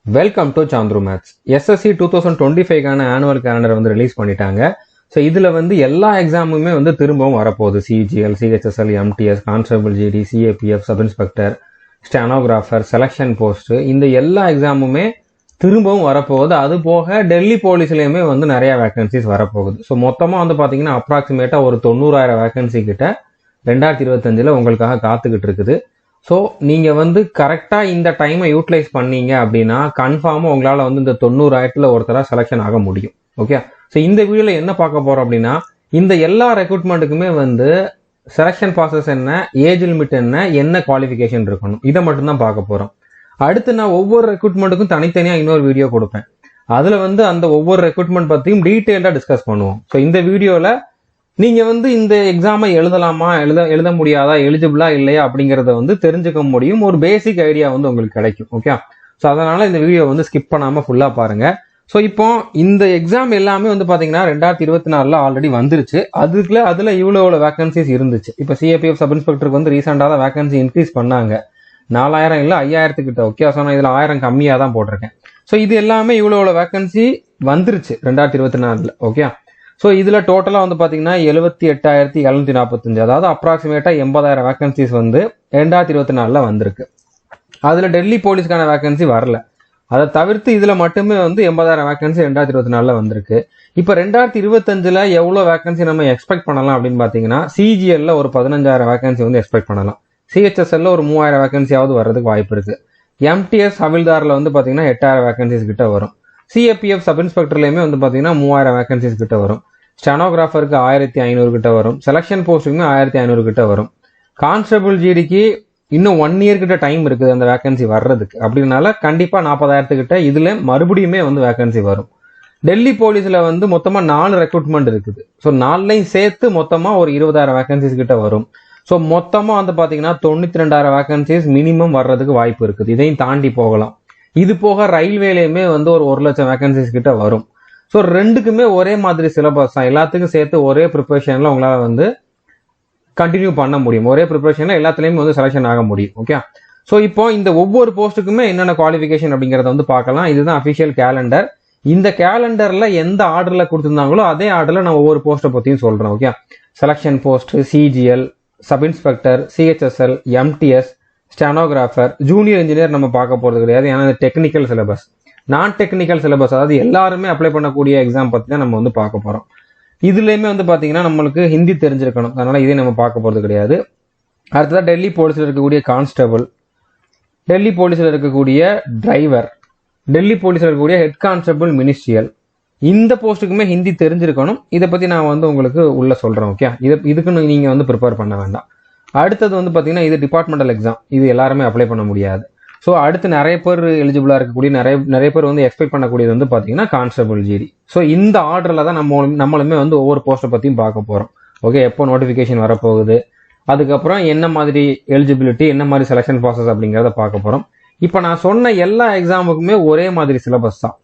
Welcome to Chandru maths. SSC 2025 annual calendar வந்து release பண்ணிட்டாங்க. So இதில் வந்து எல்லா எக்ஸாமுமே வந்து திரும்பவும் வரப்போகுது. CGL, CHSL, MTS, constable GD, CAPF, sub inspector, stenographer, selection post, இந்த எல்லா எக்ஸாமுமே திரும்பவும் வரப்போகுது. அது போக டெல்லி போலீஸ்லேயுமே வந்து நிறைய வேகன்சிஸ் வரப்போகுது. ஸோ மொத்தமாக வந்து பார்த்தீங்கன்னா அப்ராக்சிமேட்டாக ஒரு 90,000 வேகன்சி கிட்ட 2025 உங்களுக்காக காத்துக்கிட்டு இருக்குது. ஸோ நீங்கள் வந்து கரெக்டாக இந்த டைமை யூட்டிலைஸ் பண்ணீங்க அப்படின்னா கன்ஃபார்மாக உங்களால் வந்து இந்த 90,000 ஒருத்தராக செலெக்ஷன் ஆக முடியும். ஓகே, ஸோ இந்த வீடியோவில் என்ன பார்க்க போகிறோம் அப்படின்னா, இந்த எல்லா ரெக்ரூட்மெண்ட்டுக்குமே வந்து செலெக்ஷன் ப்ராசஸ் என்ன, ஏஜ் லிமிட் என்ன குவாலிஃபிகேஷன் இருக்கணும், இதை மட்டும்தான் பார்க்க போகிறோம். அடுத்து நான் ஒவ்வொரு ரெக்ரூட்மெண்ட்டுக்கும் தனித்தனியாக இன்னொரு வீடியோ கொடுப்பேன். அதில் வந்து அந்த ஒவ்வொரு ரெக்ரூட்மெண்ட் பற்றியும் டீட்டெயில்டாக டிஸ்கஸ் பண்ணுவோம். ஸோ இந்த வீடியோவில் நீங்கள் வந்து இந்த எக்ஸாமை எழுதலாமா, எழுத முடியாதா, எலிஜிபிளா இல்லையா அப்படிங்கிறத வந்து தெரிஞ்சுக்க முடியும். ஒரு பேசிக் ஐடியா வந்து உங்களுக்கு கிடைக்கும். ஓகே, ஸோ அதனால இந்த வீடியோ வந்து ஸ்கிப் பண்ணாமல் ஃபுல்லாக பாருங்க. ஸோ இப்போ இந்த எக்ஸாம் எல்லாமே வந்து பார்த்தீங்கன்னா 2024 ஆல்ரெடி வந்துருச்சு. அதில் இவ்வளோ வேகன்சிஸ் இருந்துச்சு. இப்போ சிஏபிஎஃப் சப் இன்ஸ்பெக்டருக்கு வந்து ரீசெண்டாக தான் வேகன்சி இன்க்ரீஸ் பண்ணாங்க. 4,000 இல்லை 5,000 கிட்ட. ஓகே, ஸோ நான் இதில் 1000 கம்மியாக தான் போட்டிருக்கேன். ஸோ இது எல்லாமே இவ்வளோ வேகன்சி வந்துருச்சு 2024. ஓகே, ஸோ இதில் டோட்டலாக வந்து பார்த்தீங்கன்னா 78,745, அதாவது அப்ராக்சிமேட்டாக 80,000 வேகன்சிஸ் வந்து 2024 வந்திருக்கு. அதில் டெல்லி போலீஸ்க்கான வேகன்சி வரல. அதை தவிர்த்து இதில் மட்டுமே வந்து 80,000 வேகன்சி 2024 வந்திருக்கு. இப்போ 2025 எவ்வளோ வேகன்சி நம்ம எக்ஸ்பெக்ட் பண்ணலாம் அப்படின்னு பார்த்தீங்கன்னா, சிஜிஎல்ல ஒரு 15,000 வேகன்சி வந்து எக்ஸ்பெக்ட் பண்ணலாம். சிஹெச்எஸ்எல்ல ஒரு 3,000 வேகன்சியாவது வர்றதுக்கு வாய்ப்பு இருக்கு. எம்டிஎஸ் ஹவில்தாரில் வந்து பார்த்தீங்கன்னா 8,000 வேகன்சிஸ் கிட்ட வரும். சிஏபிஎஃப் சப் இன்ஸ்பெக்டர்லையுமே வந்து பார்த்தீங்கன்னா 3,000 வேகன்சிஸ் கிட்ட வரும். ஸ்டெனோகிராஃபருக்கு 1,500 கிட்ட வரும். செலெக்ஷன் போஸ்ட்டுக்குமே 1,500 கிட்ட வரும். கான்ஸ்டபிள் ஜிடிக்கு இன்னும் 1 இயர் கிட்ட டைம் இருக்குது அந்த வேகன்சி வர்றதுக்கு. அப்படின்னால கண்டிப்பா 40,000 கிட்ட இதுல மறுபடியுமே வந்து வேகன்சி வரும். டெல்லி போலீஸ்ல வந்து மொத்தமா 4 ரெக்ரூட்மெண்ட் இருக்குது. ஸோ 4லையும் சேர்த்து மொத்தமா ஒரு 20,000 வேகன்சிஸ் கிட்ட வரும். ஸோ மொத்தமா வந்து பாத்தீங்கன்னா 92,000 வேகன்சிஸ் மினிமம் வர்றதுக்கு வாய்ப்பு இருக்குது. இதையும் தாண்டி போகலாம். இது போக ரயில்வேலையுமே வந்து ஒரு 1,00,000 வேகன்சிஸ் கிட்ட வரும். ஸோ ரெண்டுக்குமே ஒரே மாதிரி சிலபஸ் தான். எல்லாத்துக்கும் சேர்த்து ஒரே ப்ரிப்பரேஷன்ல உங்களால வந்து கண்டினியூ பண்ண முடியும். ஒரே ப்ரிப்பரேஷன்ல எல்லாத்துலயுமே வந்து செலெக்ஷன் ஆக முடியும். ஓகே, ஸோ இப்போ இந்த ஒவ்வொரு போஸ்ட்டுக்குமே என்னென்ன குவாலிஃபிகேஷன் அப்படிங்கறத வந்து பார்க்கலாம். இதுதான் அஃபிஷியல் கேலண்டர். இந்த கேலண்டர்ல எந்த ஆர்டர்ல கொடுத்திருந்தாங்களோ அதே ஆர்டர்ல நான் ஒவ்வொரு போஸ்ட்டை பத்தியும் சொல்றேன். Okay, selection post, CGL, sub inspector, CHSL, MTS, stenographer, junior engineer நம்ம பார்க்க போறது கிடையாது. ஏன்னா டெக்னிக்கல் சிலபஸ், நான் டெக்னிக்கல் சிலபஸ், அதாவது எல்லாருமே அப்ளை பண்ணக்கூடிய எக்ஸாம் பத்தி தான் நம்ம வந்து பார்க்க போறோம். இதுலயுமே வந்து பாத்தீங்கன்னா நம்மளுக்கு ஹிந்தி தெரிஞ்சிருக்கணும். அதனால இதே நம்ம பார்க்க போறது கிடையாது. அடுத்ததான் டெல்லி போலீஸ்ல இருக்கக்கூடிய கான்ஸ்டபிள், டெல்லி போலீஸ்ல இருக்கக்கூடிய டிரைவர், டெல்லி போலீஸ்ல இருக்கக்கூடிய ஹெட் கான்ஸ்டபிள் மினிஸ்ட்ரியல், இந்த போஸ்ட்டுக்குமே ஹிந்தி தெரிஞ்சிருக்கணும். இதை பத்தி நான் வந்து உங்களுக்கு உள்ள சொல்றேன். ஓகே, இதுக்குன்னு நீங்க வந்து ப்ரிப்பேர் பண்ண வேண்டாம். அடுத்தது வந்து பாத்தீங்கன்னா இது டிபார்ட்மெண்டல் எக்ஸாம். இது எல்லாருமே அப்ளை பண்ண முடியாது. ஸோ அடுத்து நிறைய பேர் எலிஜிபிளா இருக்கக்கூடிய நிறைய பேர் வந்து எக்ஸ்பெக்ட் பண்ணக்கூடியது வந்து பாத்தீங்கன்னா கான்ஸ்டபிள் ஜிடி. ஸோ இந்த ஆர்டர்ல தான் நம்மளுமே வந்து ஒவ்வொரு போஸ்ட்டை பத்தியும் பார்க்க போறோம். ஓகே, எப்போ நோட்டிபிகேஷன் வரப்போகுது, அதுக்கப்புறம் என்ன மாதிரி எலிஜிபிலிட்டி, என்ன மாதிரி செலெக்ஷன் ப்ராசஸ் அப்படிங்கிறத பார்க்க போறோம். இப்போ நான் சொன்ன எல்லா எக்ஸாமுக்குமே ஒரே மாதிரி சிலபஸ் தான்.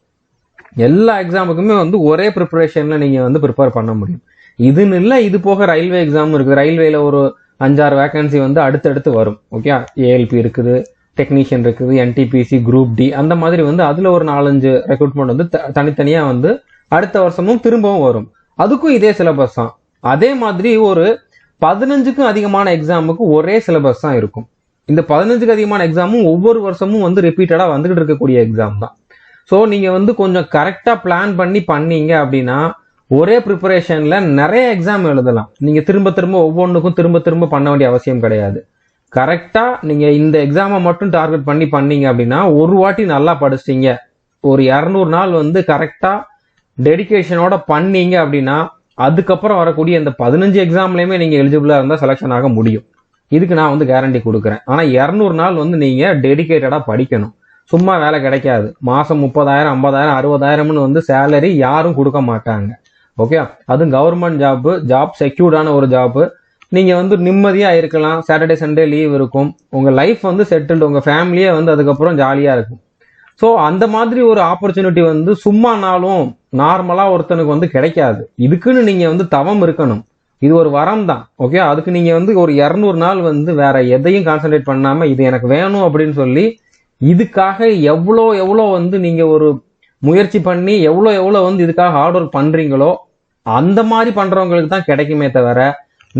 எல்லா எக்ஸாமுக்குமே வந்து ஒரே ப்ரிப்பரேஷன்ல நீங்க வந்து ப்ரிப்பேர் பண்ண முடியும். இதுன்னு இல்லை, இது போக ரயில்வே எக்ஸாம் இருக்குது. ரயில்வேல ஒரு 5-6 வேகன்சி வந்து அடுத்தடுத்து வரும். ஓகே, ஏஎல்பி இருக்குது, டெக்னீஷியன் இருக்குது, என்டிபிசி, குரூப் டி, அந்த மாதிரி வந்து அதுல ஒரு 4-5 ரெக்ரூட்மெண்ட் வந்து தனித்தனியா வந்து அடுத்த வருஷமும் திரும்பவும் வரும். அதுக்கும் இதே சிலபஸ் தான். அதே மாதிரி ஒரு 15க்கும் அதிகமான எக்ஸாமுக்கு ஒரே சிலபஸ் தான் இருக்கும். இந்த 15க்கு அதிகமான எக்ஸாமும் ஒவ்வொரு வருஷமும் வந்து ரிப்பீட்டடா வந்துகிட்டு இருக்கக்கூடிய எக்ஸாம் தான். ஸோ நீங்க வந்து கொஞ்சம் கரெக்டா பிளான் பண்ணீங்க அப்படின்னா ஒரே ப்ரிப்பரேஷன்ல நிறைய எக்ஸாம் எழுதலாம். நீங்க திரும்ப ஒவ்வொன்றுக்கும் திரும்ப பண்ண வேண்டிய அவசியம் கிடையாது. கரெக்டா நீங்க இந்த எக்ஸாமை மட்டும் டார்கெட் பண்ணீங்க அப்படின்னா ஒரு வாட்டி நல்லா படிச்சிட்டீங்க, ஒரு 200 நாள் வந்து கரெக்டா டெடிகேஷனோட பண்ணீங்க அப்படின்னா அதுக்கப்புறம் வரக்கூடிய இந்த 15 எக்ஸாம்லயுமே நீங்க எலிஜிபிளா இருந்தா செலெக்ஷன் ஆக முடியும். இதுக்கு நான் வந்து கேரண்டி கொடுக்குறேன். ஆனா 200 நாள் வந்து நீங்க டெடிகேட்டடா படிக்கணும். சும்மா வேலை கிடைக்காது. மாசம் 30,000, 50,000, 60,000 வந்து சேலரி யாரும் கொடுக்க மாட்டாங்க. ஓகே, அதுவும் கவர்மெண்ட் ஜாப் செக்யூர்டான ஒரு ஜாப். நீங்க வந்து நிம்மதியா இருக்கலாம். சாட்டர்டே சண்டே லீவ் இருக்கும். உங்க லைஃப் வந்து செட்டில்டு, உங்க ஃபேமிலியே வந்து அதுக்கப்புறம் ஜாலியா இருக்கும். ஸோ அந்த மாதிரி ஒரு ஆப்பர்ச்சுனிட்டி வந்து சும்மா நாளும் நார்மலா ஒருத்தனுக்கு வந்து கிடைக்காது. இதுக்குன்னு நீங்க வந்து தவம் இருக்கணும். இது ஒரு வரம் தான். ஓகே, அதுக்கு நீங்க வந்து ஒரு 200 நாள் வந்து வேற எதையும் கான்சென்ட்ரேட் பண்ணாம இது எனக்கு வேணும் அப்படின்னு சொல்லி இதுக்காக எவ்வளோ வந்து நீங்க ஒரு முயற்சி பண்ணி எவ்வளோ வந்து இதுக்காக ஹார்ட் ஒர்க் பண்றீங்களோ அந்த மாதிரி பண்றவங்களுக்கு தான் கிடைக்குமே தவிர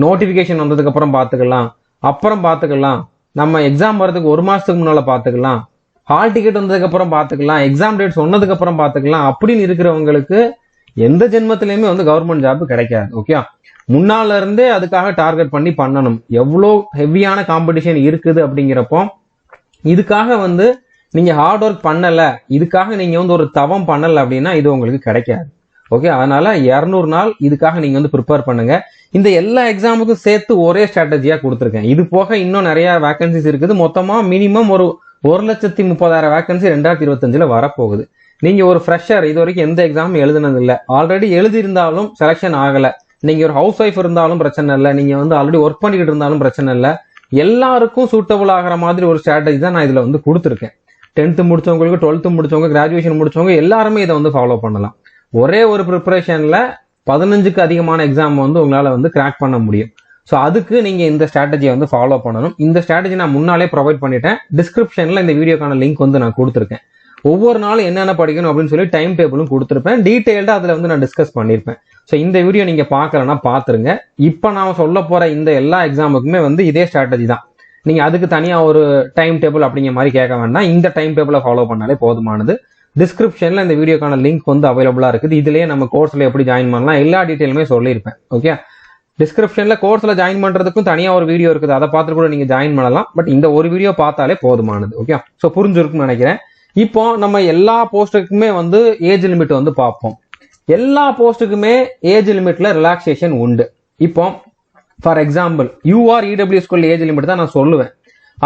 நோட்டிபிகேஷன் வந்ததுக்கு அப்புறம் பார்த்துக்கலாம், நம்ம எக்ஸாம் வரதுக்கு 1 மாசத்துக்கு முன்னால பார்த்துக்கலாம், ஹால் டிக்கெட் வந்ததுக்கு அப்புறம் பார்த்துக்கலாம், எக்ஸாம் டேட் சொன்னதுக்கு அப்புறம் பார்த்துக்கலாம் அப்படின்னு இருக்கிறவங்களுக்கு எந்த ஜென்மத்திலயுமே வந்து கவர்மெண்ட் ஜாப் கிடைக்காது. ஓகே, முன்னால இருந்தே அதுக்காக டார்கெட் பண்ணி பண்ணணும். எவ்வளோ ஹெவியான காம்படிஷன் இருக்குது அப்படிங்கிறப்போ இதுக்காக வந்து நீங்க ஹார்ட் ஒர்க் பண்ணல, இதுக்காக நீங்க வந்து ஒரு தவம் பண்ணல அப்படின்னா இது உங்களுக்கு கிடைக்காது. ஓகே, அதனால 200 நாள் இதுக்காக நீங்க வந்து ப்ரிப்பேர் பண்ணுங்க. இந்த எல்லா எக்ஸாமுக்கும் சேர்த்து ஒரே ஸ்ட்ராட்டஜியா கொடுத்துருக்கேன். இது போக இன்னும் நிறைய வேகன்சிஸ் இருக்குது. மொத்தமா மினிமம் ஒரு 1,30,000 வேகன்சி 2025ல வரப்போகுது. நீங்க ஒரு ஃப்ரெஷர், இது வரைக்கும் எந்த எக்ஸாமும் எழுதுனது இல்லை, ஆல்ரெடி எழுதியிருந்தாலும் செலக்ஷன் ஆகல, நீங்க ஒரு ஹவுஸ் ஒய்ஃப் இருந்தாலும் பிரச்சனை இல்லை, நீங்க வந்து ஆல்ரெடி ஒர்க் பண்ணிக்கிட்டு இருந்தாலும் பிரச்சனை இல்லை, எல்லாருக்கும் சூட்டபிள் ஆகிற மாதிரி ஒரு ஸ்ட்ராட்டஜி தான் நான் இதுல வந்து கொடுத்துருக்கேன். 10th முடிச்சவங்களுக்கு, 12th முடிச்சவங்க, கிராஜுவேஷன் முடிச்சவங்க எல்லாருமே இதை வந்து ஃபாலோ பண்ணலாம். ஒரே ஒரு ப்ரிப்பரேஷன்ல 15க்கு அதிகமான எக்ஸாம் வந்து உங்களால வந்து கிராக் பண்ண முடியும். ஸோ அதுக்கு நீங்க இந்த ஸ்ட்ராட்டஜியை வந்து ஃபாலோ பண்ணணும். இந்த ஸ்ட்ராட்டஜி நான் முன்னாலே ப்ரொவைட் பண்ணிட்டேன். டிஸ்கிரிப்ஷன்ல இந்த வீடியோக்கான லிங்க் வந்து நான் கொடுத்துருக்கேன். ஒவ்வொரு நாளும் என்னென்ன படிக்கணும் அப்படின்னு சொல்லி டைம் டேபிளும் கொடுத்துருப்பேன். டீடைல்டா அதுல வந்து நான் டிஸ்கஸ் பண்ணியிருப்பேன். ஸோ இந்த வீடியோ நீங்க பாக்கலன்னா பாத்துருங்க. இப்போ நான் சொல்ல போற இந்த எல்லா எக்ஸாமுக்குமே வந்து இதே ஸ்ட்ராட்டஜி தான். நீங்க அதுக்கு தனியா ஒரு டைம் டேபிள் அப்படிங்கிற மாதிரி கேட்க வேண்டாம். இந்த டைம் டேபிளை ஃபாலோ பண்ணாலே போதுமானது. டிஸ்கிரிப்ஷன்ல இந்த வீடியோக்கான லிங்க் வந்து அவைலபிளா இருக்குது. இதுலயே நம்ம கோர்ஸ்ல எப்படி ஜாயின் பண்ணலாம் எல்லா டீட்டெயிலுமே சொல்லியிருப்பேன். ஓகே, டிஸ்கிரிப்ஷன்ல கோர்ஸ்ல ஜாயின் பண்றதுக்கும் தனியா ஒரு வீடியோ இருக்குது, அதை பார்த்துட்டு கூட நீங்க ஜாயின் பண்ணலாம். பட் இந்த ஒரு வீடியோ பார்த்தாலே போதுமானது. ஓகே, ஸோ புரிஞ்சிருக்கும்னு நினைக்கிறேன். இப்போ நம்ம எல்லா போஸ்ட்டுக்குமே வந்து ஏஜ் லிமிட் வந்து பார்ப்போம். எல்லா போஸ்ட்டுக்குமே ஏஜ் லிமிட்ல ரிலாக்ஸேஷன் உண்டு. இப்போ ஃபார் எக்ஸாம்பிள் யூஆர் இடபிள்யூஎஸ்குள்ள ஏஜ் லிமிட் தான் நான் சொல்லுவேன்.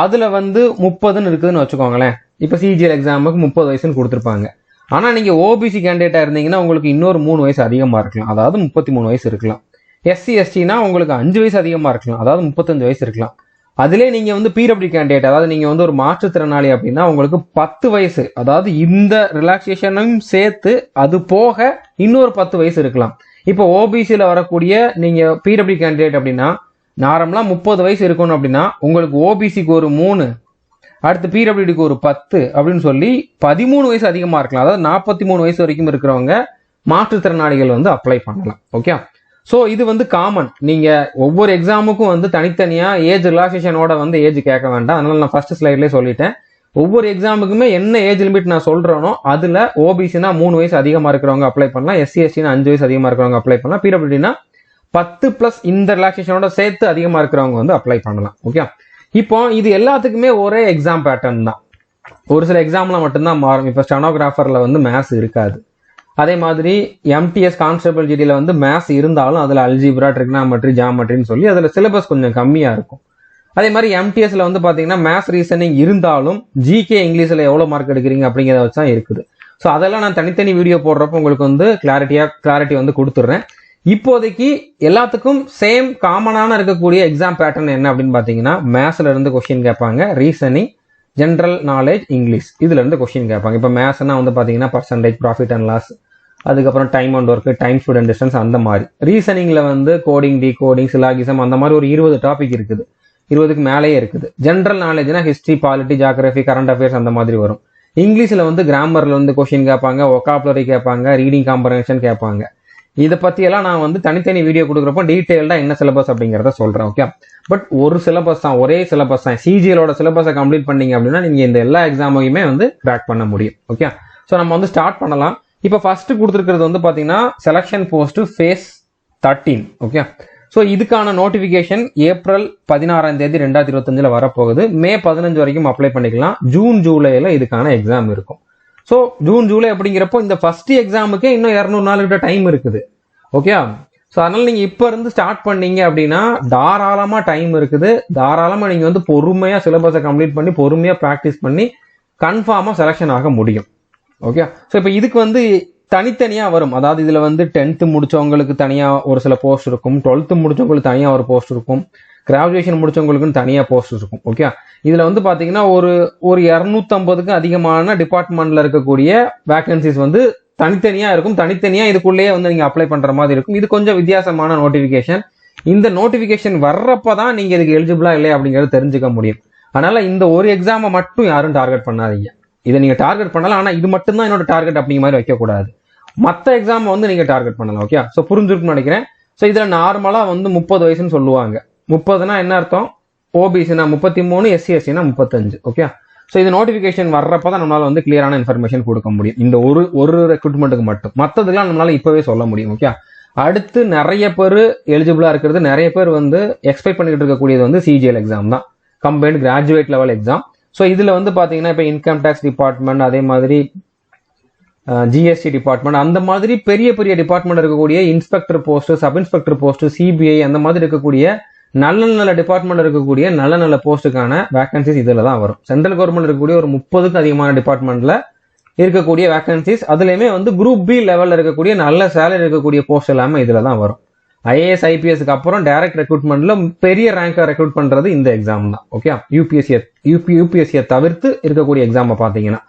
அதுல வந்து 30ன்னு இருக்குதுன்னு வச்சுக்கோங்களேன். இப்போ சிஜிஎல் எக்ஸாமுக்கு 30 வயசுன்னு கொடுத்துருப்பாங்க. ஆனா நீங்க ஓபிசி கேண்டிடேட்டா இருந்தீங்கன்னா உங்களுக்கு இன்னொரு 3 வயசு அதிகமா இருக்கலாம், அதாவது 33 வயசு இருக்கலாம். எஸ்சி எஸ்டினா உங்களுக்கு 5 வயசு அதிகமா இருக்கலாம், அதாவது 35 வயசு இருக்கலாம். அதுல நீங்க வந்து பிடபிள்யூ கேண்டிடேட், அதாவது நீங்க வந்து ஒரு மாற்றுத்திறனாளி அப்படின்னா உங்களுக்கு 10 வயசு, அதாவது இந்த ரிலாக்ஸேஷனும் சேர்த்து அது போக இன்னொரு 10 வயசு இருக்கலாம். இப்போ ஓபிசியில வரக்கூடிய நீங்க பிடபிள்யூ கேண்டிடேட் அப்படின்னா நார்மலா 30 வயசு இருக்கணும் அப்படின்னா உங்களுக்கு ஓபிசிக்கு ஒரு 3, அடுத்து பிடபிள்யூடிக்கு ஒரு 10 அப்படின்னு சொல்லி 13 வயசு அதிகமா இருக்கலாம். அதாவது 43 வயசு வரைக்கும் இருக்கிறவங்க மாற்றுத்திறனாளிகள் வந்து அப்ளை பண்ணலாம். ஓகே, ஸோ இது வந்து காமன். நீங்க ஒவ்வொரு எக்ஸாமுக்கும் வந்து தனித்தனியா ஏஜ் ரிலாக்ஸேஷனோட வந்து ஏஜ் கேட்க வேண்டாம். அதனால நான் ஃபர்ஸ்ட் ஸ்லைட்லேயே சொல்லிட்டேன். ஒவ்வொரு எக்ஸாமுக்குமே என்ன ஏஜ் லிமிட் நான் சொல்றேனோ அதுல ஓபிசினா 3 வயசு அதிகமா இருக்கிறவங்க அப்ளை பண்ணலாம், எஸ்சி எஸ்டினா 5 வயசு அதிகமா இருக்கிறவங்க அப்ளை பண்ணலாம், பிடபிள்யூடினா 10+ இந்த ரிலாக்ஸேஷனோட சேர்த்து அதிகமா இருக்கிறவங்க வந்து அப்ளை பண்ணலாம். ஓகே, இப்போ இது எல்லாத்துக்குமே ஒரே எக்ஸாம் பேட்டர்ன் தான். ஒரு சில எக்ஸாம்ல மட்டும்தான் மாறும். இப்போ ஸ்டெனோகிராஃபர்ல வந்து மேத்ஸ் இருக்காது. அதே மாதிரி எம்டிஎஸ் கான்ஸ்டபிள் ஜிடியில வந்து மேத்ஸ் இருந்தாலும் அதுல அல்ஜிப்ரா, ட்ரிக்னாமெட்ரி, ஜாமெட்ரின்னு சொல்லி அதுல சிலபஸ் கொஞ்சம் கம்மியா இருக்கும். அதே மாதிரி எம்டிஎஸ்ல வந்து பாத்தீங்கன்னா மேத்ஸ் ரீசனிங் இருந்தாலும் ஜிகே இங்கிலீஷ்ல எவ்வளவு மார்க் எடுக்கிறீங்க அப்படிங்கிறத வச்சு தான் இருக்குது. ஸோ அதெல்லாம் நான் தனித்தனி வீடியோ போடுறப்போ உங்களுக்கு வந்து கிளாரிட்டி வந்து கொடுத்துட்றேன். இப்போதைக்கு எல்லாத்துக்கும் சேம் காமனான இருக்கக்கூடிய எக்ஸாம் பேட்டர்ன் என்ன அப்படின்னு பாத்தீங்கன்னா மேத்ஸ்ல இருந்து கொஸ்டின் கேட்பாங்க, ரீசனிங், ஜென்ரல் நாலேஜ், இங்கிலீஷ் இதுல இருந்து கொஸ்டின் கேட்பாங்க. இப்போ மேத்ஸ்னா வந்து பாத்தீங்கன்னா பர்சன்டேஜ், ப்ராஃபிட் அண்ட் லாஸ், அதுக்கப்புறம் time and work, time student distance அந்த மாதிரி. ரீசனிங்ல வந்து கோடிங், டிகோடிங், சிலாகிசம் அந்த மாதிரி ஒரு 20 டாபிக் இருக்குது, 20க்கு மேலேயே இருக்குது. ஜென்ரல் நாலேஜ்னா history, polity, geography, current affairs அந்த மாதிரி வரும். இங்கிலீஷ்ல வந்து கிராமர்ல வந்து கொஸ்டின் கேட்பாங்க, ஒகாபுலரி கேட்பாங்க, ரீடிங் காம்ப்ரஹென்ஷன் கேட்பாங்க. இதை பத்தி எல்லாம் நான் வந்து தனித்தனி வீடியோ கொடுக்குறப்போ டீடைல்டா என்ன சிலபஸ் அப்படிங்கிறத சொல்றேன். ஓகே, பட் ஒரு சிலபஸ் தான், ஒரே சிலபஸ் தான். சிஜிஎலோட சிலபஸை கம்ப்ளீட் பண்ணீங்க அப்படின்னா நீங்க இந்த எல்லா எக்ஸாமையுமே வந்து கிராக் பண்ண முடியும். ஓகே, ஸோ நம்ம வந்து ஸ்டார்ட் பண்ணலாம். இப்போ ஃபர்ஸ்ட் கொடுத்துருக்கிறது வந்து பாத்தீங்கன்னா selection post phase 13. Okay, so இதுக்கான நோட்டிபிகேஷன் ஏப்ரல் 16ஆம் தேதி 2025ல வரப்போகுது. மே 15 வரைக்கும் அப்ளை பண்ணிக்கலாம். ஜூன் ஜூலைல இதுக்கான எக்ஸாம் இருக்கும். ஸோ ஜூன் ஜூலை அப்படிங்கிறப்போ இந்த ஃபர்ஸ்ட் எக்ஸாமுக்கே இன்னும் 200 நாள் கிட்ட டைம் இருக்குது. ஓகே, ஸோ அதனால நீங்க இப்ப இருந்து ஸ்டார்ட் பண்ணீங்க அப்படின்னா தாராளமா டைம் இருக்குது. தாராளமா நீங்க வந்து பொறுமையா சிலபஸை கம்ப்ளீட் பண்ணி பொறுமையா ப்ராக்டிஸ் பண்ணி கன்ஃபார்மா செலக்ஷன் ஆக முடியும். ஓகே, ஸோ இப்போ இதுக்கு வந்து தனித்தனியா வரும். அதாவது இதுல வந்து 10th முடிச்சவங்களுக்கு தனியா ஒரு சில போஸ்ட் இருக்கும், 12th முடிச்சவங்களுக்கு தனியா ஒரு போஸ்ட் இருக்கும், கிராஜுவேஷன் முடிச்சவங்களுக்குன்னு தனியா போஸ்ட் இருக்கும். ஓகே, இதுல வந்து பாத்தீங்கன்னா ஒரு 250க்கு அதிகமான டிபார்ட்மெண்ட்ல இருக்கக்கூடிய வேகன்சிஸ் வந்து தனித்தனியா இருக்கும். தனித்தனியா இதுக்குள்ளேயே வந்து நீங்க அப்ளை பண்ற மாதிரி இருக்கும். இது கொஞ்சம் வித்தியாசமான நோட்டிபிகேஷன். இந்த நோட்டிபிகேஷன் வர்றப்பதான் நீங்க இதுக்கு எலிஜிபிளா இல்லையா அப்படிங்கறத தெரிஞ்சுக்க முடியும். அதனால இந்த ஒரு எக்ஸாமை மட்டும் யாரும் டார்கெட் பண்ணாதீங்க. இதை நீங்க டார்கெட் பண்ணலாம், ஆனா இது மட்டும் தான் என்னோட டார்கெட் அப்படிங்கிற மாதிரி வைக்கக்கூடாது. மற்ற எக்ஸாம் வந்து நீங்க டார்கெட் பண்ணலாம். ஓகே, ஸோ புரிஞ்சிருக்குன்னு நினைக்கிறேன். ஸோ இதுல நார்மலா வந்து 30 வயசுன்னு சொல்லுவாங்க. 30னா என்ன அர்த்தம்? ஓபிசினா 33, SC/SCனா 35. ஓகே, ஸோ இது நோட்டிபிகேஷன் வர்றப்பதான் நம்மளால வந்து கிளியரான இன்ஃபர்மேஷன் கொடுக்க முடியும். இந்த ஒரு ரெக்ரூட்மெண்ட்டுக்கு மட்டும், மற்றதுக்கெல்லாம் நம்மளால இப்பவே சொல்ல முடியும். ஓகே, அடுத்து நிறைய பேர் எலிஜிபிளா இருக்கிறது, நிறைய பேர் வந்து எக்ஸ்பெக்ட் பண்ணிட்டு இருக்கக்கூடியது வந்து CGL எக்ஸாம் தான், combined graduate level exam. So இதுல வந்து பாத்தீங்கன்னா இப்போ இன்கம் டேக்ஸ் டிபார்ட்மெண்ட், அதே மாதிரி GST டிபார்ட்மெண்ட், அந்த மாதிரி பெரிய பெரிய டிபார்ட்மெண்ட் இருக்கக்கூடிய inspector post, sub inspector post, CBI அந்த மாதிரி இருக்கக்கூடிய நல்ல நல்ல டிபார்ட்மெண்ட் இருக்கக்கூடிய நல்ல நல்ல போஸ்ட்டுக்கான வேகன்சிஸ் இதுல தான் வரும். சென்ட்ரல் கவர்மெண்ட் இருக்கக்கூடிய ஒரு 30க்கு அதிகமான டிபார்ட்மெண்ட்ல இருக்கக்கூடிய வேகன்சிஸ், அதுலயுமே வந்து குரூப் பி லெவல்ல இருக்கக்கூடிய நல்ல சேலரி இருக்கக்கூடிய போஸ்ட் எல்லாமே இதுல தான் வரும். IAS IPSக்கு அப்புறம் டைரக்ட் ரெக்ரூட்மெண்ட்ல பெரிய ரேங்கை ரெக்ரூட் பண்றது இந்த எக்ஸாம் தான். ஓகே, யூபிஎஸ்சியை தவிர்த்து இருக்கக்கூடிய எக்ஸாமை பாத்தீங்கன்னா.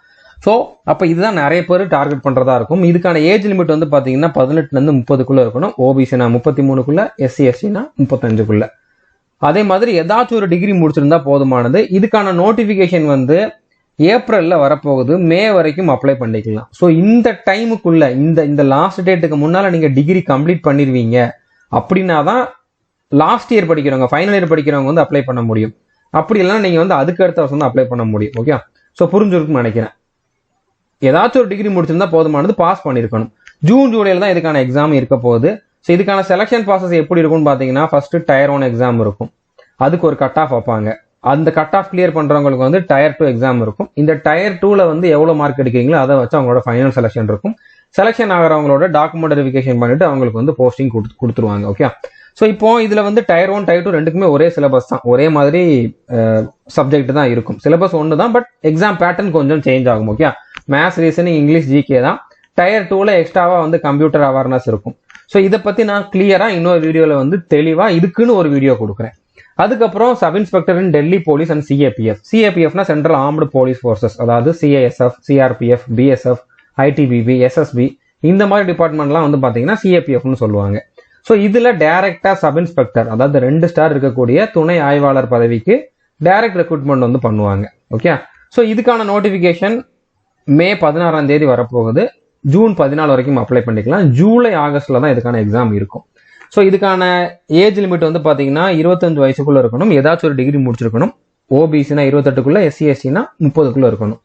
ஸோ அப்போ இதுதான் நிறைய பேர் டார்கெட் பண்றதா இருக்கும். இதுக்கான ஏஜ் லிமிட் வந்து பாத்தீங்கன்னா 18ல இருந்து 30க்குள்ள இருக்கணும். ஓபிசினா 33க்குள்ள, SC/SCனா 35க்குள்ள. அதே மாதிரி ஏதாச்சும் ஒரு டிகிரி முடிச்சிருந்தா போதுமானது. இதுக்கான நோட்டிபிகேஷன் வந்து ஏப்ரல்ல வரப்போகுது, மே வரைக்கும் அப்ளை பண்ணிக்கலாம். ஸோ இந்த டைமுக்குள்ள, இந்த லாஸ்ட் டேட்டுக்கு முன்னால நீங்க டிகிரி கம்ப்ளீட் பண்ணிருவீங்க அப்படின்னா தான் லாஸ்ட் இயர் படிக்கிறவங்க, ஃபைனல் இயர் படிக்கிறவங்க வந்து அப்ளை பண்ண முடியும். அப்படி இல்லைன்னா நீங்க வந்து அதுக்கு அடுத்த வருஷம் தான் அப்ளை பண்ண முடியும். ஓகே, ஸோ புரிஞ்சிருக்குன்னு நினைக்கிறேன். ஏதாச்சும் ஒரு டிகிரி முடிச்சிருந்தா போதுமானது, பாஸ் பண்ணிருக்கணும். ஜூன் ஜூலைல தான் இதுக்கான எக்ஸாம் இருக்க போகுது. ஸோ இதுக்கான செலக்ஷன் ப்ராசஸ் எப்படி இருக்கும்னு பாத்தீங்கன்னா, ஃபர்ஸ்ட் டயர் 1 எக்ஸாம் இருக்கும், அதுக்கு ஒரு கட் ஆஃப் வைப்பாங்க. அந்த கட் ஆஃப் கிளியர் பண்றவங்களுக்கு வந்து டயர் 2 எக்ஸாம் இருக்கும். இந்த டயர் 2ல வந்து எவ்வளவு மார்க் எடுக்கிறீங்களோ அதை வச்சு அவங்களோட ஃபைனல் செலக்ஷன் இருக்கும். செலக்ஷன் ஆகிறவங்களோட டாக்குமெண்ட் வெரிஃபிகேஷன் பண்ணிட்டு அவங்களுக்கு வந்து போஸ்டிங் கொடுத்துருவாங்க. ஓகே, ஸோ இப்போ இதுல வந்து டயர் 1 டயர் 2 ரெண்டுக்குமே ஒரே சிலபஸ் தான், ஒரே மாதிரி சப்ஜெக்ட் தான் இருக்கும். சிலபஸ் ஒன்று தான், பட் எக்ஸாம் பேட்டர்ன் கொஞ்சம் சேஞ்ச் ஆகும். Okay, maths, reasoning, English, GK தான். டயர் 2ல எக்ஸ்ட்ராவா வந்து கம்ப்யூட்டர் அவேர்னஸ் இருக்கும். ஸோ இதை பத்தி நான் கிளியரா இன்னொரு வீடியோல வந்து தெளிவா இதுக்குன்னு ஒரு வீடியோ கொடுக்குறேன். அதுக்கப்புறம் sub inspector in Delhi police and சிஏபிஎஃப்னா சென்ட்ரல் ஆர்ம்டு போலீஸ் ஃபோர்ஸஸ், அதாவது CISF, CRPF, BSF, ITBP, SSB இந்த மாதிரி டிபார்ட்மெண்ட்லாம் வந்து பாத்தீங்கன்னா CAPFன்னு சொல்லுவாங்க. ஸோ இதுல டைரக்டா சப் இன்ஸ்பெக்டர், அதாவது 2 ஸ்டார் இருக்கக்கூடிய துணை ஆய்வாளர் பதவிக்கு டைரக்ட் ரெக்ரூட்மெண்ட் வந்து பண்ணுவாங்க. ஓகே, ஸோ இதுக்கான நோட்டிபிகேஷன் மே 16ஆம் தேதி வரப்போகுது. ஜூன் 14 வரைக்கும் அப்ளை பண்ணிக்கலாம். ஜூலை ஆகஸ்ட்ல தான் இதுக்கான எக்ஸாம் இருக்கும். ஸோ இதுக்கான ஏஜ் லிமிட் வந்து பாத்தீங்கன்னா 25 வயசுக்குள்ள இருக்கணும், ஏதாச்சும் ஒரு டிகிரி முடிச்சிருக்கணும். ஓபிசினா 28க்குள்ள, SC/SCனா 30க்குள்ள இருக்கணும்.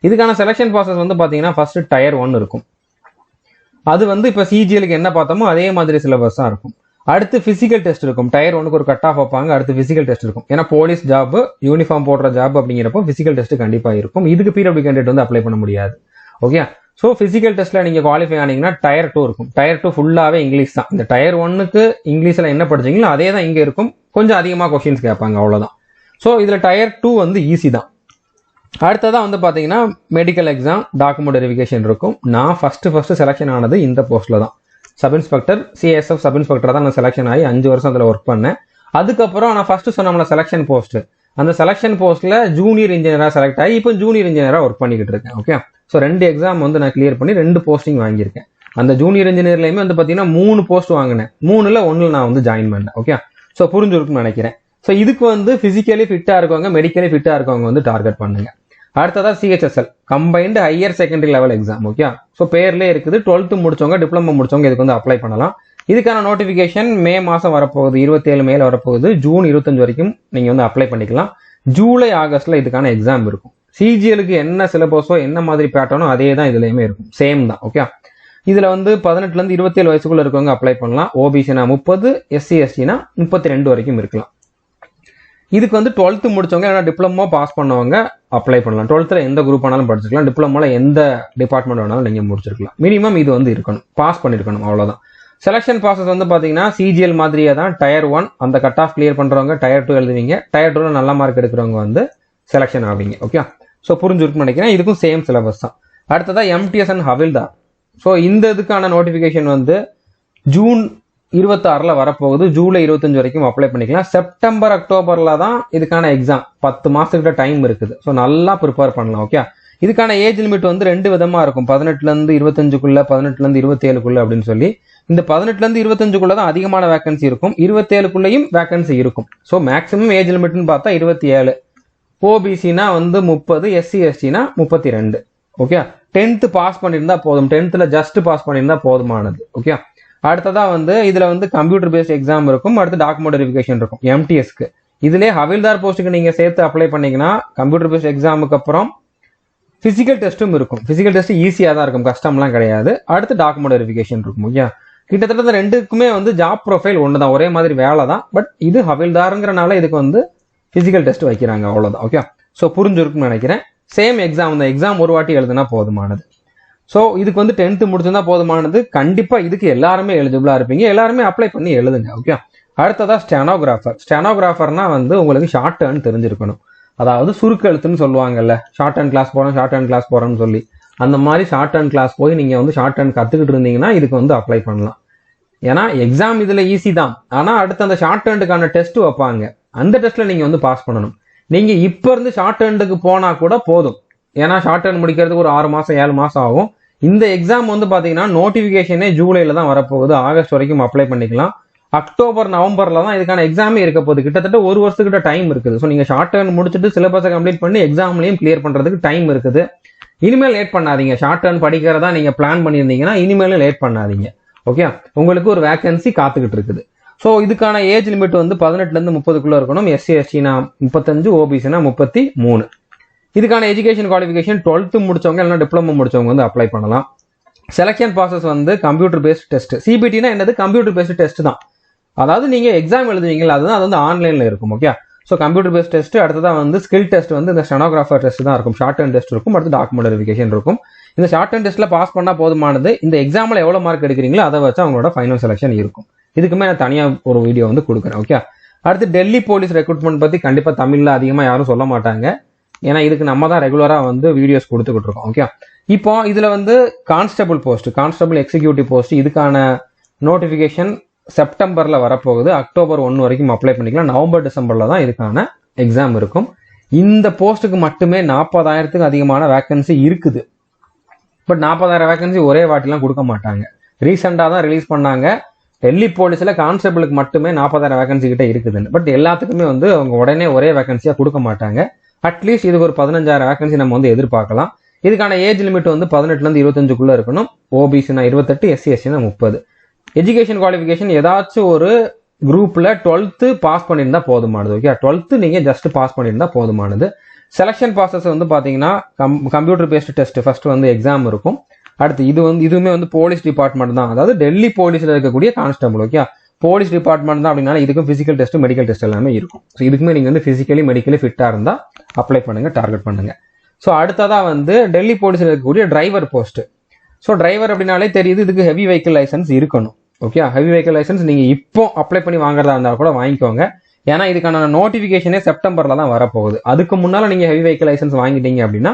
இதுக்கான செலக்ஷன் ப்ராசஸ் வந்து பாத்தீங்கன்னா ஃபர்ஸ்ட் டயர் 1 இருக்கும். அது வந்து இப்ப CGLக்கு என்ன பார்த்தோமோ அதே மாதிரி சிலபஸ் தான் இருக்கும். அடுத்து பிசிக்கல் டெஸ்ட் இருக்கும். டயர் 1க்கு ஒரு கட் ஆஃப் வைப்பாங்க, அடுத்து பிசிக்கல் டெஸ்ட் இருக்கும். ஏன்னா போலீஸ் ஜாப், யூனிஃபார்ம் போடுற ஜாப் அப்படிங்கிறப்போ பிசிக்கல் டெஸ்ட் கண்டிப்பா இருக்கும். இதுக்கு PW கேண்டிடேட் வந்து அப்ளை பண்ண முடியாது. ஓகே, ஸோ பிசிக்கல் டெஸ்ட்ல நீங்க குவாலிஃபை ஆனீங்கன்னா டயர் 2 இருக்கும். டயர் 2 ஃபுல்லாவே இங்கிலீஷ் தான். இந்த டயர் 1க்கு இங்கிலீஷ்ல என்ன படிச்சீங்களோ அதே தான் இங்க இருக்கும், கொஞ்சம் அதிகமா கொஸ்டின்ஸ் கேட்பாங்க, அவ்வளவுதான். ஸோ இதுல டயர் 2 வந்து ஈஸி தான். அடுத்ததான் வந்து பாத்தீங்கன்னா மெடிக்கல் எக்ஸாம், டாக்குமெண்ட் வெரிஃபிகேஷன் இருக்கும். நான் ஃபர்ஸ்ட் செலக்ஷன் ஆனது இந்த போஸ்ட்ல தான், sub inspector, CSF sub inspector தான் நான் செலக்ஷன் ஆகி 5 வருஷம் அதில் ஒர்க் பண்ணேன். அதுக்கப்புறம் நான் ஃபர்ஸ்ட் சொன்னோம்ல செலக்ஷன் போஸ்ட், அந்த செலக்ஷன் போஸ்ட்ல ஜூனியர் இன்ஜினியரா செலக்ட் ஆகி இப்போ ஜூனியர் இன்ஜினியரா ஒர்க் பண்ணிக்கிட்டு இருக்கேன். ஓகே, ஸோ 2 எக்ஸாம் வந்து நான் கிளியர் பண்ணி 2 போஸ்டிங் வாங்கியிருக்கேன். அந்த ஜூனியர் இன்ஜினியர்லயுமே வந்து பாத்தீங்கன்னா 3 போஸ்ட் வாங்கினேன், 3ல 1 நான் வந்து ஜாயின் பண்ணேன். ஓகே, ஸோ புரிஞ்சிருக்குன்னு நினைக்கிறேன். ஸோ இதுக்கு வந்து பிசிக்கலி ஃபிட்டா இருக்கவங்க, மெடிக்கலி ஃபிட்டா இருக்கவங்க வந்து டார்கெட் பண்ணுங்க. அடுத்ததா CHSL combined higher secondary level exam. Okay, so பேர்லேயே இருக்குது, 12th முடிச்சவங்க, டிப்ளமோ முடிச்சவங்க இதுக்கு வந்து அப்ளை பண்ணலாம். இதுக்கான நோட்டிபிகேஷன் மே மாசம் வரப்போகுது, 27 மேல வரப்போகுது. ஜூன் 25 வரைக்கும் நீங்க வந்து அப்ளை பண்ணிக்கலாம். ஜூலை ஆகஸ்ட்ல இதுக்கான எக்ஸாம் இருக்கும். CGLக்கு என்ன சிலபஸோ என்ன மாதிரி பேட்டர்னோ அதே தான் இதுலயுமே இருக்கும், சேம் தான். ஓகே, இதுல வந்து 18ல இருந்து 27 வயசுக்குள்ள இருக்கவங்க அப்ளை பண்ணலாம். ஓபிசினா 30, SC/SCனா 32 வரைக்கும் இருக்கலாம். இதுக்கு வந்து 12th முடிச்சவங்க, ஏன்னா டிப்ளமோ பாஸ் பண்ணவங்க அப்ளை பண்ணலாம். 12th எந்த குரூப் ஆனாலும் படிச்சிருக்கலாம், டிப்ளமோல எந்த டிபார்ட்மெண்ட் வேணாலும் நீங்க முடிச்சிருக்கலாம். மினிமம் இது வந்து இருக்கணும், பாஸ் பண்ணிருக்கணும், அவ்வளவுதான். செலக்ஷன் ப்ராசஸ் வந்து பாத்தீங்கன்னா CGL மாதிரியே தான். டயர் 1 அந்த கட் ஆஃப் கிளியர் பண்றவங்க டயர் 2 எழுதுவீங்க. டயர் 2ல நல்ல மார்க் எடுக்கிறவங்க வந்து செலக்ஷன் ஆவீங்க. ஓகே, ஸோ புரிஞ்சிருக்குன்னு நினைக்கிறேன். இதுக்கும் சேம் சிலபஸ் தான். அடுத்ததா MTS அண்ட் ஹவில்தார். ஸோ இந்த இதுக்கான நோட்டிபிகேஷன் வந்து ஜூன் 26ல வரப்போகுது. ஜூலை 25 வரைக்கும் அப்ளை பண்ணிக்கலாம். செப்டம்பர் அக்டோபர்ல தான் இதுக்கான எக்ஸாம். 10 மாசத்துக்கிட்ட டைம் இருக்குது. ஸோ நல்லா ப்ரிப்பேர் பண்ணலாம். ஓகே, இதுக்கான ஏஜ் லிமிட் வந்து 2 விதமா இருக்கும், 18ல இருந்து 25க்குள்ள, 18ல இருந்து 27க்குள்ள அப்படின்னு சொல்லி. இந்த 18ல இருந்து 25க்குள்ள தான் அதிகமான வேகன்சி இருக்கும், 27க்குள்ளேயும் வேகன்சி இருக்கும். ஸோ மேக்ஸிமம் ஏஜ் லிமிட்னு பார்த்தா 27. ஓபிசினா வந்து 30, எஸ்சி எஸ்டினா 32. ஓகே, 10th பாஸ் பண்ணியிருந்தா போதும், 10th ஜஸ்ட் பாஸ் பண்ணியிருந்தா போதுமானது. ஓகே, அடுத்ததா வந்து இதுல வந்து கம்ப்யூட்டர் பேஸ்ட் எக்ஸாம் இருக்கும், அடுத்து டாக்குமெண்ட் வெரிஃபிகேஷன் இருக்கும் எம்டிஎஸ்க்கு. இதுலேயே ஹவில்தார் போஸ்ட்டுக்கு நீங்க சேர்த்து அப்ளை பண்ணீங்கன்னா கம்ப்யூட்டர் பேஸ்ட் எக்ஸாமுக்கு அப்புறம் பிசிக்கல் டெஸ்ட்டும் இருக்கும். பிசிக்கல் டெஸ்ட் ஈஸியாக தான் இருக்கும், கஷ்டம்லாம் கிடையாது. அடுத்து டாக்குமெண்ட் வெரிஃபிகேஷன் இருக்கும். ஓகே, கிட்டத்தட்ட ரெண்டுக்குமே வந்து ஜாப் ப்ரொஃபைல் ஒன்று தான், ஒரே மாதிரி வேலை தான். பட் இது ஹவில்தாருங்கிறனால இதுக்கு வந்து பிசிக்கல் டெஸ்ட் வைக்கிறாங்க, அவ்வளோதான். ஓகே, ஸோ புரிஞ்சிருக்குன்னு நினைக்கிறேன். சேம் எக்ஸாம் தான், எக்ஸாம் ஒரு வாட்டி எழுதுனா போதுமானது. ஸோ இதுக்கு வந்து 10th முடிச்சிருந்தா போதுமானது. கண்டிப்பாக இதுக்கு எல்லாருமே எலிஜிபிளாக இருப்பீங்க, எல்லாருமே அப்ளை பண்ணி எழுதுங்க. ஓகே, அடுத்ததாக ஸ்டெனோகிராஃபர். ஸ்டெனோகிராஃபர்னா வந்து உங்களுக்கு ஷார்ட் டர்ன் தெரிஞ்சிருக்கணும். அதாவது சுருக்கெழுத்துன்னு சொல்லுவாங்கல்ல, ஷார்ட் ஹேண்ட் கிளாஸ் போகிறோம், ஷார்ட் ஹேண்ட் கிளாஸ் போகிறோம்னு சொல்லி, அந்த மாதிரி ஷார்ட் ஹேண்ட் கிளாஸ் போய் நீங்கள் வந்து ஷார்ட் ஹேண்ட் கற்றுக்கிட்டு இருந்தீங்கன்னா இதுக்கு வந்து அப்ளை பண்ணலாம். ஏன்னா எக்ஸாம் இதில் ஈஸி தான், ஆனால் அடுத்து அந்த ஷார்ட் ஹேண்டுக்கான டெஸ்ட் வைப்பாங்க, அந்த டெஸ்ட்டில் நீங்கள் வந்து பாஸ் பண்ணணும். நீங்கள் இப்போ இருந்து ஷார்ட் ஹேண்டுக்கு போனால் கூட போதும், ஏன்னா ஷார்ட் ஹேண்ட் முடிக்கிறதுக்கு ஒரு 6 மாதம் 7 மாதம் ஆகும். இந்த எக்ஸாம் வந்து பார்த்தீங்கன்னா நோட்டிஃபிகேஷனே ஜூலையில் தான் வரப்போகுது, ஆகஸ்ட் வரைக்கும் அப்ளை பண்ணிக்கலாம். அக்டோபர் நவம்பர்ல தான் இதுக்கான எக்ஸாமே இருக்க போகுது. கிட்டத்தட்ட ஒரு வருஷத்துக்கிட்ட டைம் இருக்குது. ஸோ நீங்க ஷார்ட் டர்ன் முடிச்சுட்டு சிலபஸை கம்ப்ளீட் பண்ணி எக்ஸாம்லையும் கிளியர் பண்றதுக்கு டைம் இருக்குது. இனிமேல் லேட் பண்ணாதீங்க. ஷார்ட் டர்ன் படிக்கிறதா நீங்க பிளான் பண்ணியிருந்தீங்கன்னா இனிமேலும் லேட் பண்ணாதீங்க. ஓகே, உங்களுக்கு ஒரு வேகன்சி காத்துக்கிட்டு இருக்குது. ஸோ இதுக்கான ஏஜ் லிமிட் வந்து 18லேருந்து 30க்குள்ள இருக்கணும். எஸ்சி எஸ்டினா 35, ஓபிசினா 33. இதுக்கான எஜுகேஷன் குவாலிஃபிகேஷன் 12th முடிச்சவங்க இல்லைன்னா டிப்ளமோ முடிச்சவங்க வந்து அப்ளை பண்ணலாம். செலக்ஷன் ப்ராசஸ் வந்து கம்ப்யூட்டர் பேஸ்ட் டெஸ்ட். சிபிடினா என்னது? கம்ப்யூட்டர் பேஸ்ட் டெஸ்ட் தான். அதாவது நீங்க எக்ஸாம் எழுதுவீங்களா, அதுதான், அது வந்து ஆன்லைன்ல இருக்கும். Okay, so computer based test. அடுத்ததான் வந்து ஸ்கில் டெஸ்ட் வந்து இந்த ஸ்டெனோகிராஃபர் டெஸ்ட் தான் இருக்கும். ஷார்ட் ஹேண்ட் டெஸ்ட் இருக்கும், அடுத்து டாக்குமெண்ட் வெரிஃபிகேஷன் இருக்கும். இந்த ஷார்ட் ஹேண்ட் டெஸ்ட்ல பாஸ் பண்ணா போதுமானது. இந்த எக்ஸாம்ல எவ்வளவு மார்க் எடுக்கிறீங்களோ அதை வச்சு அவங்களோட ஃபைனல் செலக்ஷன் இருக்கும். இதுக்குமே நான் தனியா ஒரு வீடியோ வந்து கொடுக்குறேன். ஓகே, அடுத்து டெல்லி போலீஸ் ரெக்ரூட்மெண்ட் பத்தி கண்டிப்பா தமிழ்ல அதிகமா யாரும் சொல்ல மாட்டாங்க, ஏன்னா இதுக்கு நம்ம தான் ரெகுலரா வந்து வீடியோஸ் கொடுத்துக்கிட்டு இருக்கோம். ஓகே, இப்போ இதுல வந்து constable post, constable executive post, இதுக்கான நோட்டிபிகேஷன் செப்டம்பர்ல வரப்போகுது. அக்டோபர் 1 வரைக்கும் அப்ளை பண்ணிக்கலாம். நவம்பர் டிசம்பர்ல தான் இதுக்கான எக்ஸாம் இருக்கும். இந்த போஸ்ட்டுக்கு மட்டுமே 40,000க்கு அதிகமான வேகன்சி இருக்குது. பட் 40,000 வேகன்சி ஒரே வாட்டிலாம் கொடுக்க மாட்டாங்க. ரீசெண்டாக தான் ரிலீஸ் பண்ணாங்க. டெல்லி போலீஸ்ல கான்ஸ்டபிளுக்கு மட்டுமே 40,000 வேகன்சி கிட்ட இருக்குதுன்னு. பட் எல்லாத்துக்குமே வந்து அவங்க உடனே ஒரே வேகன்சியா கொடுக்க மாட்டாங்க. அட்லீஸ்ட் இதுக்கு ஒரு 15,000 வேகன்சி நம்ம வந்து எதிர்பார்க்கலாம். இதுக்கான ஏஜ் லிமிட் வந்து 18லேருந்து 25க்குள்ள இருக்கணும். ஓபிசினா 28, எஸ்சி எஸ்டினா 30. எஜுகேஷன் குவாலிஃபிகேஷன் ஏதாச்சும் ஒரு குரூப்ல 12th பாஸ் பண்ணியிருந்தா போதுமானது. ஓகே, 12th நீங்க ஜஸ்ட் பாஸ் பண்ணியிருந்தா போதுமானது. செலக்ஷன் ப்ராசஸ் வந்து பாத்தீங்கன்னா கம்ப்யூட்டர் பேஸ்ட் டெஸ்ட் ஃபர்ஸ்ட் வந்து எக்ஸாம் இருக்கும். அடுத்து இதுவுமே வந்து போலீஸ் டிபார்ட்மெண்ட் தான், அதாவது டெல்லி போலீஸ்ல இருக்கக்கூடிய கான்ஸ்டபிள். ஓகே, போலீஸ் டிபார்ட்மெண்ட் தான் அப்படின்னா இதுக்கும் பிசிக்கல் டெஸ்ட் மெடிக்கல் டெஸ்ட் எல்லாமே இருக்கும். ஸோ இதுக்குமே நீங்க வந்து பிசிக்கலி மெடிக்கலி ஃபிட்டா இருந்தா அப்ளை பண்ணுங்க, டார்கெட் பண்ணுங்க. ஸோ அடுத்ததா வந்து டெல்லி போலீஸ்ல இருக்கக்கூடிய டிரைவர் போஸ்ட். ஸோ டிரைவர் அப்படின்னாலே தெரியுது, இதுக்கு ஹெவி வெஹிக்கிள் லைசன்ஸ் இருக்கணும். ஓகே, ஹெவி வெஹிக்கிள் லைசன்ஸ் நீங்க இப்போ அப்ளை பண்ணி வாங்குறதா இருந்தாலும் கூட வாங்கிக்கோங்க. ஏன்னா இதுக்கான நோட்டிபிகேஷனே செப்டம்பர்ல தான் வரப்போகுது. அதுக்கு முன்னால நீங்க ஹெவி வெஹிக்கிள் லைசன்ஸ் வாங்கிட்டீங்க அப்படின்னா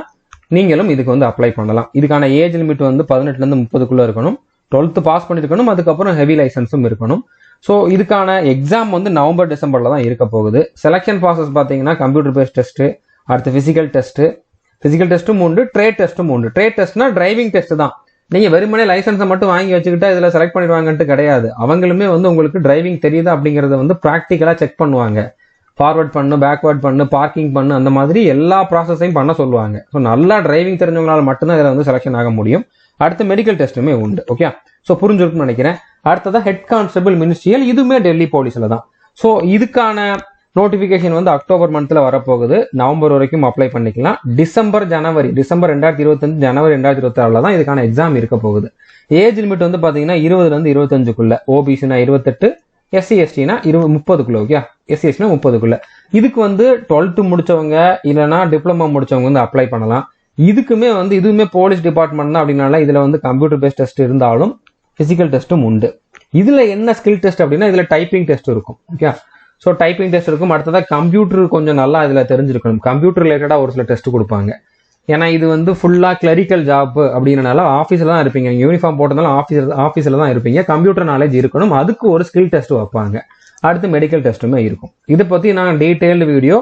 நீங்களும் இதுக்கு வந்து அப்ளை பண்ணலாம். இதுக்கான ஏஜ் லிமிட் வந்து 18லேருந்து 30க்குள்ள இருக்கணும். 12th பாஸ் பண்ணிருக்கணும். அதுக்கப்புறம் ஹெவி லைசன்ஸும் இருக்கணும். ஸோ இதுக்கான எக்ஸாம் வந்து நவம்பர் டிசம்பர்ல தான் இருக்க போகுது. செலக்ஷன் ப்ராசஸ் பார்த்தீங்கன்னா கம்ப்யூட்டர் பேஸ்ட் டெஸ்ட், அடுத்து பிசிக்கல் டெஸ்ட்டும் உண்டு, ட்ரேட் டெஸ்ட்டும் உண்டு. ட்ரேட் டெஸ்ட்னா டிரைவிங் டெஸ்ட் தான். நீங்க வெறுமனே லைசன்ஸை மட்டும் வாங்கி வச்சுக்கிட்டா இதுல செலக்ட் பண்ணிடுவாங்கன்ட்டு கிடையாது. அவங்களுமே வந்து உங்களுக்கு டிரைவிங் தெரியுது அப்படிங்கறத வந்து பிராக்டிக்கலா செக் பண்ணுவாங்க. ஃபார்வர்ட் பண்ணு, பேக்வர்ட் பண்ணு, பார்க்கிங் பண்ணு, அந்த மாதிரி எல்லா ப்ராசஸையும் பண்ண சொல்லுவாங்க. ஸோ நல்லா டிரைவிங் தெரிஞ்சவங்களால மட்டும்தான் இதில் வந்து செலக்ஷன் ஆக முடியும். அடுத்து மெடிக்கல் டெஸ்ட்டுமே உண்டு. ஓகே, ஸோ புரிஞ்சிருக்குன்னு நினைக்கிறேன். அடுத்ததா ஹெட் கான்ஸ்டபிள் மினிஸ்ட்ரியல், இதுவுமே டெல்லி போலீஸ்ல தான். ஸோ இதுக்கான நோட்டிபிகேஷன் வந்து அக்டோபர் மந்த்ல வரப்போகுது. நவம்பர் வரைக்கும் அப்ளை பண்ணிக்கலாம். டிசம்பர் 2025 ஜனவரி 2026 தான் இதுக்கான எக்ஸாம் இருக்க போகுது. ஏஜ் லிமிட் வந்து பாத்தீங்கன்னா 20லேருந்து 25க்குள்ள. ஓபிசினா 28, எஸ்சி எஸ்டினா 30க்குள்ள. ஓகே, எஸ்சி எஸ்டினா 30க்குள்ள. இதுக்கு வந்து 12th முடிச்சவங்க இல்லைன்னா டிப்ளமோ முடிச்சவங்க வந்து அப்ளை பண்ணலாம். இதுவுமே போலீஸ் டிபார்ட்மெண்ட் தான் அப்படின்னால இதுல வந்து கம்ப்யூட்டர் பேஸ்ட் டெஸ்ட் இருந்தாலும் பிசிக்கல் டெஸ்ட்டும் உண்டு. இதுல என்ன ஸ்கில் டெஸ்ட் அப்படின்னா இதுல டைப்பிங் டெஸ்ட் இருக்கும். ஓகே, ஸோ டைப்பிங் டெஸ்ட் இருக்கும். அடுத்ததாக கம்ப்யூட்டர் கொஞ்சம் நல்லா இதில் தெரிஞ்சிருக்கணும். கம்ப்யூட்டர் ரிலேட்டடாக ஒரு சில டெஸ்ட் கொடுப்பாங்க. ஏன்னா இது வந்து ஃபுல்லாக கிளரிக்கல் ஜாப் அப்படின்றனால ஆஃபீஸில் தான் இருப்பீங்க. யூனிஃபார்ம் போட்டதாலும் ஆஃபீஸில் தான் இருப்பீங்க. கம்ப்யூட்டர் நாலேஜ் இருக்கணும். அதுக்கு ஒரு ஸ்கில் டெஸ்ட் வைப்பாங்க. அடுத்து மெடிக்கல் டெஸ்ட்டுமே இருக்கும். இதை பற்றி நான் டீட்டெயில்டு வீடியோ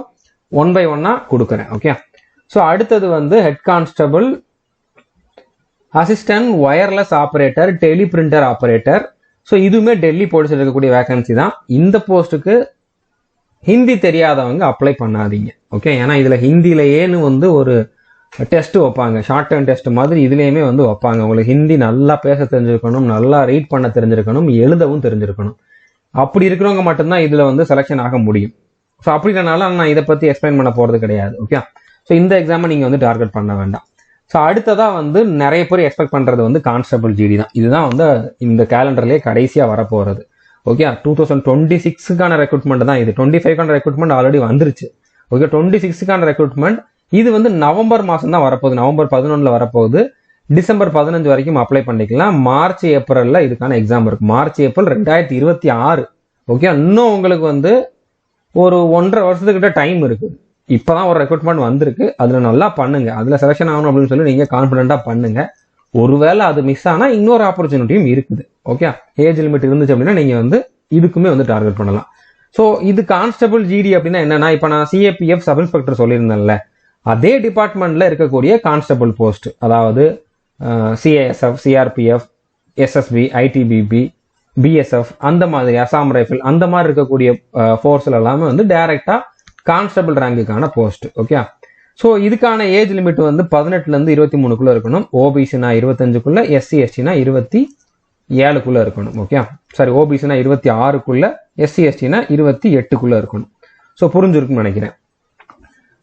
1 by 1 கொடுக்குறேன். ஓகே, ஸோ அடுத்தது வந்து head constable assistant wireless operator, teleprinter operator. So இதுவுமே டெல்லி போலீஸில் இருக்கக்கூடிய வேகன்சி தான். இந்த போஸ்ட்டுக்கு ஹிந்தி தெரியாதவங்க அப்ளை பண்ணாதீங்க. ஓகே, ஏன்னா இதுல ஹிந்திலேயேன்னு வந்து ஒரு டெஸ்ட் வைப்பாங்க, ஷார்ட் டேர்ம் டெஸ்ட் மாதிரி இதுலேயுமே வந்து வைப்பாங்க. உங்களுக்கு ஹிந்தி நல்லா பேச தெரிஞ்சிருக்கணும், நல்லா ரீட் பண்ண தெரிஞ்சிருக்கணும், எழுதவும் தெரிஞ்சிருக்கணும். அப்படி இருக்கிறவங்க மட்டும்தான் இதுல வந்து செலெக்ஷன் ஆக முடியும். ஸோ அப்படின்றனால நான் இதை பத்தி எக்ஸ்பிளைன் பண்ண போறது கிடையாது. ஓகே, ஸோ இந்த எக்ஸாமை நீங்க வந்து டார்கெட் பண்ண வேண்டாம். ஸோ அடுத்ததா வந்து நிறைய பேர் எக்ஸ்பெக்ட் பண்றது வந்து கான்ஸ்டபிள் ஜிடி தான். இதுதான் வந்து இந்த கேலண்டர்லேயே கடைசியா வரப்போறது. ஓகே, 2026க்கான ரெக்ரூட்மெண்ட் தான் இது. 25க்கான ரெக்ரூட்மெண்ட் ஆல்ரெடி வந்துருச்சு. ஓகே, 26க்கான ரெக்ரூட்மெண்ட் இது வந்து நவம்பர் மாதம் தான் வரப்போகுது. நவம்பர் 11 வரப்போகுது. டிசம்பர் 15 வரைக்கும் அப்ளை பண்ணிக்கலாம். மார்ச் ஏப்ரல்ல இதுக்கான எக்ஸாம் இருக்கு. March April 2026. ஓகே, இன்னும் உங்களுக்கு வந்து ஒரு 1.5 வருஷத்துக்கிட்ட டைம் இருக்கு. இப்பதான் ஒரு ரெக்ரூட்மெண்ட் வந்திருக்கு. அதுல நல்லா பண்ணுங்க, அதுல செலக்ஷன் ஆகணும் அப்படின்னு சொல்லி நீங்க கான்பிடண்டா பண்ணுங்க. ஒருவேளை அது மிஸ் ஆனா இன்னொரு ஆப்பர்ச்சுனிட்டியும் இருக்குது. ஓகே, ஏஜ் லிமிட் இருந்துச்சு அப்படின்னா நீங்க வந்து இதுக்குமே வந்து டார்கெட் பண்ணலாம். ஸோ இது கான்ஸ்டபிள் ஜிடி அப்படின்னா என்னன்னா, இப்போ நான் சிஏபிஎஃப் சப் இன்ஸ்பெக்டர் சொல்லியிருந்தேன்ல, அதே டிபார்ட்மெண்ட்ல இருக்கக்கூடிய கான்ஸ்டபிள் போஸ்ட், அதாவது CASF, CRPF, SSB, ITBP, BSF, அந்த மாதிரி அசாம் ரைஃபிள் அந்த மாதிரி இருக்கக்கூடிய ஃபோர்ஸ்ல எல்லாமே வந்து டைரக்டா கான்ஸ்டபிள் ரேங்குக்கான போஸ்ட். ஓகே, ஸோ இதுக்கான ஏஜ் லிமிட் வந்து 18லேருந்து 23க்குள்ள இருக்கணும். ஓபிசினா 25க்குள்ள, எஸ்சி எஸ்டினா 27க்குள்ள இருக்கணும். ஓகே, சாரி, ஓபிசினா 26க்குள்ள, எஸ்சி எஸ்டினா 28க்குள்ள இருக்கணும். ஸோ புரிஞ்சிருக்குன்னு நினைக்கிறேன்.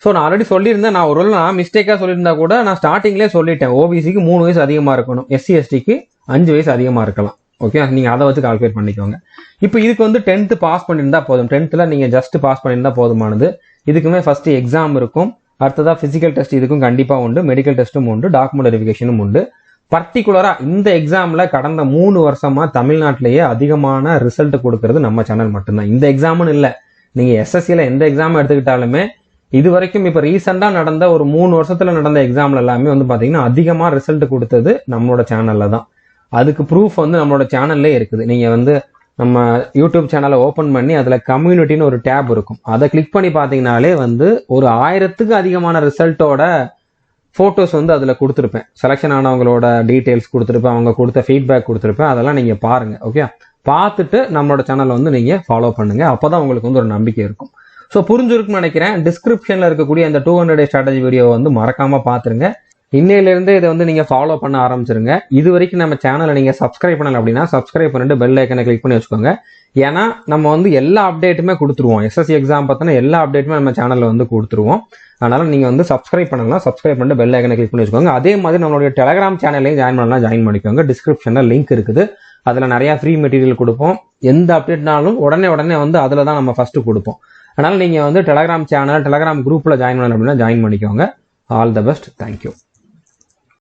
ஸோ நான் ஆல்ரெடி சொல்லியிருந்தேன், நான் ஒருவேளை நான் மிஸ்டேக்காக சொல்லியிருந்தா கூட நான் ஸ்டார்டிங்லேயே சொல்லிட்டேன், ஓபிசிக்கு 3 வயசு அதிகமாக இருக்கணும், எஸ்சி எஸ்டிக்கு 5 வயசு அதிகமாக இருக்கலாம். ஓகே, நீங்கள் அதை வச்சு கால்குலேட் பண்ணிக்கோங்க. இப்போ இதுக்கு வந்து 10th பாஸ் பண்ணியிருந்தா போதும். 10th நீங்கள் ஜஸ்ட் பாஸ் பண்ணியிருந்தா போதுமானது. இதுக்குமே ஃபர்ஸ்ட் எக்ஸாம் இருக்கும், அடுத்ததா பிசிக்கல் டெஸ்ட் இதுக்கும் கண்டிப்பாக உண்டு, மெடிக்கல் டெஸ்ட்டும் உண்டு, டாக்குமெண்ட் வெரிஃபிகேஷனும் உண்டு. பர்டிகுலரா இந்த எக்ஸாம்ல கடந்த 3 வருஷமா தமிழ்நாட்டிலேயே அதிகமான ரிசல்ட் கொடுக்கறது நம்ம சேனல் மட்டும்தான். இந்த எக்ஸாம்னு இல்லை, நீங்க எஸ்எஸ்சியில எந்த எக்ஸாம் எடுத்துக்கிட்டாலுமே இது வரைக்கும் இப்ப ரீசெண்டா நடந்த ஒரு 3 வருஷத்துல நடந்த எக்ஸாம்ல எல்லாமே வந்து பாத்தீங்கன்னா அதிகமா ரிசல்ட் கொடுத்தது நம்மளோட சேனல்ல தான். அதுக்கு ப்ரூஃப் வந்து நம்மளோட சேனல்லே இருக்குது. நீங்க வந்து நம்ம யூடியூப் சேனலை ஓபன் பண்ணி அதுல கம்யூனிட்டின்னு ஒரு டேப் இருக்கும், அதை கிளிக் பண்ணி பாத்தீங்கன்னாலே வந்து ஒரு 1000க்கு அதிகமான ரிசல்ட்டோட போட்டோஸ் வந்து அதுல கொடுத்துருப்பேன். செலக்ஷன் ஆனவங்களோட டீடைல்ஸ் கொடுத்துருப்பேன், அவங்க கொடுத்த ஃபீட்பேக் கொடுத்துருப்பேன். அதெல்லாம் நீங்க பாருங்க. ஓகே, பார்த்துட்டு நம்மளோட சேனலை வந்து நீங்க ஃபாலோ பண்ணுங்க. அப்பதான் உங்களுக்கு வந்து ஒரு நம்பிக்கை இருக்கும். ஸோ புரிஞ்சிருக்குன்னு நினைக்கிறேன். டிஸ்கிரிப்ஷன்ல இருக்கக்கூடிய அந்த 200 டே ஸ்ட்ராட்டஜி வீடியோ வந்து மறக்காம பாத்துருங்க. இன்னையிலிருந்து இதை வந்து நீங்க ஃபாலோ பண்ண ஆரம்பிச்சிருங்க. இது வரைக்கும் நம்ம சேனலை நீங்க சப்ஸ்கிரைப் பண்ணல அப்படின்னா சப்ஸ்கிரைப் பண்ணிட்டு பெல் ஐக்கனை கிளிக் பண்ணி வச்சுக்கோங்க. ஏன்னா நம்ம வந்து எல்லா அப்டேட்டுமே கொடுத்துருவோம். எஸ்எஸ்சி எக்ஸாம் பார்த்தோன்னா எல்லா அப்டேட்டுமே நம்ம சேனல்ல வந்து கொடுத்துருவோம். அதனால நீங்க வந்து சப்ஸ்கிரைப் பண்ணலாம், சப்ஸ்கிரைப் பண்ணிட்டு பெல் ஐக்கனை கிளிக் பண்ணி வச்சுக்கோங்க. அதே மாதிரி நம்மளுடைய டெலிகிராம் சேனல்லையும் ஜாயின் பண்ணலாம், ஜாயின் பண்ணிக்கோங்க. டிஸ்கிரிப்ஷன்ல லிங்க் இருக்குது, அதுல நிறைய ஃப்ரீ மெட்டீரியல் கொடுப்போம். எந்த அப்டேட்னாலும் உடனே வந்து அதுல தான் நம்ம ஃபர்ஸ்ட் கொடுப்போம். அதனால நீங்க வந்து டெலிகிராம் சேனல், டெலிகிராம் குரூப்ல ஜாயின் பண்ணணும் அப்படின்னா ஜாயின் பண்ணிக்கோங்க. All the best. தேங்க்யூ.